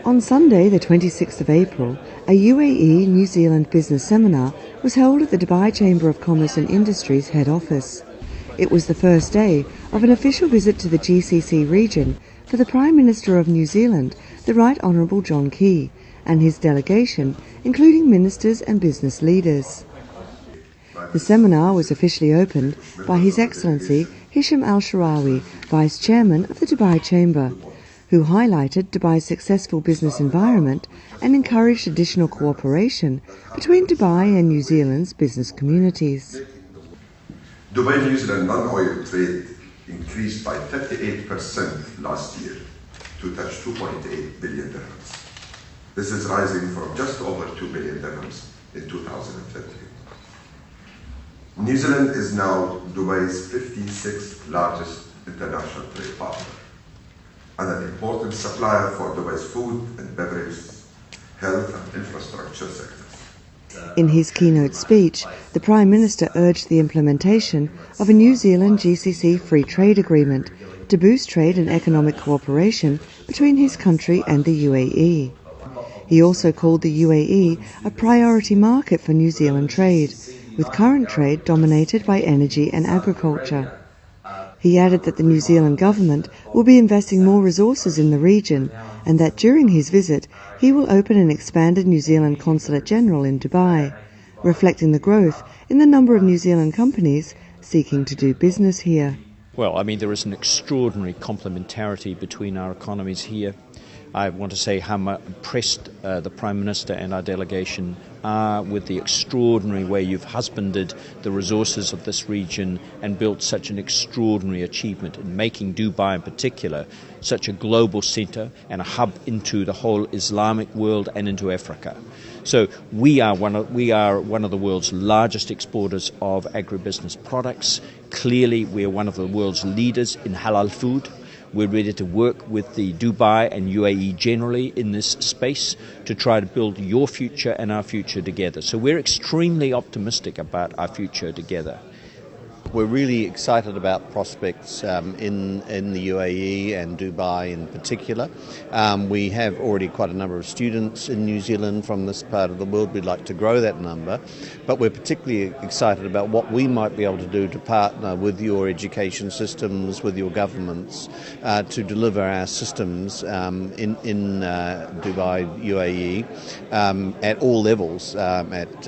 On Sunday, the 26th of April, a UAE-New Zealand Business Seminar was held at the Dubai Chamber of Commerce and Industry's head office. It was the first day of an official visit to the GCC region for the Prime Minister of New Zealand, the Right Honourable John Key, and his delegation, including ministers and business leaders. The seminar was officially opened by His Excellency Hisham Al-Sharawi, Vice Chairman of the Dubai Chamber, who highlighted Dubai's successful business environment and encouraged additional cooperation between Dubai and New Zealand's business communities. Dubai-New Zealand non-oil trade increased by 38% last year to touch 2.8 billion dirhams. This is rising from just over 2 billion dirhams in 2013. New Zealand is now Dubai's 56th largest international trade partner and an important supplier for Dubai's food and beverages, health and infrastructure sectors. In his keynote speech, the Prime Minister urged the implementation of a New Zealand-GCC Free Trade Agreement to boost trade and economic cooperation between his country and the UAE. He also called the UAE a priority market for New Zealand trade, with current trade dominated by energy and agriculture. He added that the New Zealand government will be investing more resources in the region and that during his visit he will open an expanded New Zealand Consulate General in Dubai, reflecting the growth in the number of New Zealand companies seeking to do business here. Well, there is an extraordinary complementarity between our economies here. I want to say how impressed the Prime Minister and our delegation are with the extraordinary way you've husbanded the resources of this region and built such an extraordinary achievement in making Dubai in particular such a global centre and a hub into the whole Islamic world and into Africa. So we are one of the world's largest exporters of agribusiness products. Clearly, we are one of the world's leaders in halal food. We're ready to work with the Dubai and UAE generally in this space to try to build your future and our future together. So we're extremely optimistic about our future together. We're really excited about prospects in the UAE and Dubai in particular. We have already quite a number of students in New Zealand from this part of the world. We'd like to grow that number, but we're particularly excited about what we might be able to do to partner with your education systems, with your governments, to deliver our systems in Dubai, UAE, at all levels. At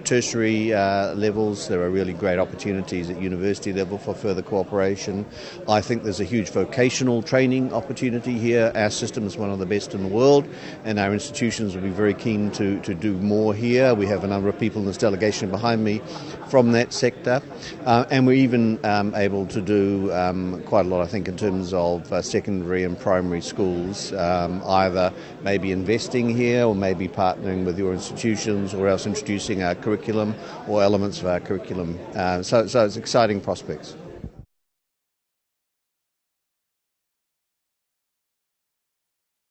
tertiary levels, there are really great opportunities at university level for further cooperation. I think there's a huge vocational training opportunity here. Our system is one of the best in the world, and our institutions will be very keen to do more here. We have a number of people in this delegation behind me from that sector, and we're even able to do quite a lot, I think, in terms of secondary and primary schools, either maybe investing here or maybe partnering with your institutions or else introducing our curriculum or elements of our curriculum. So it's exciting prospects.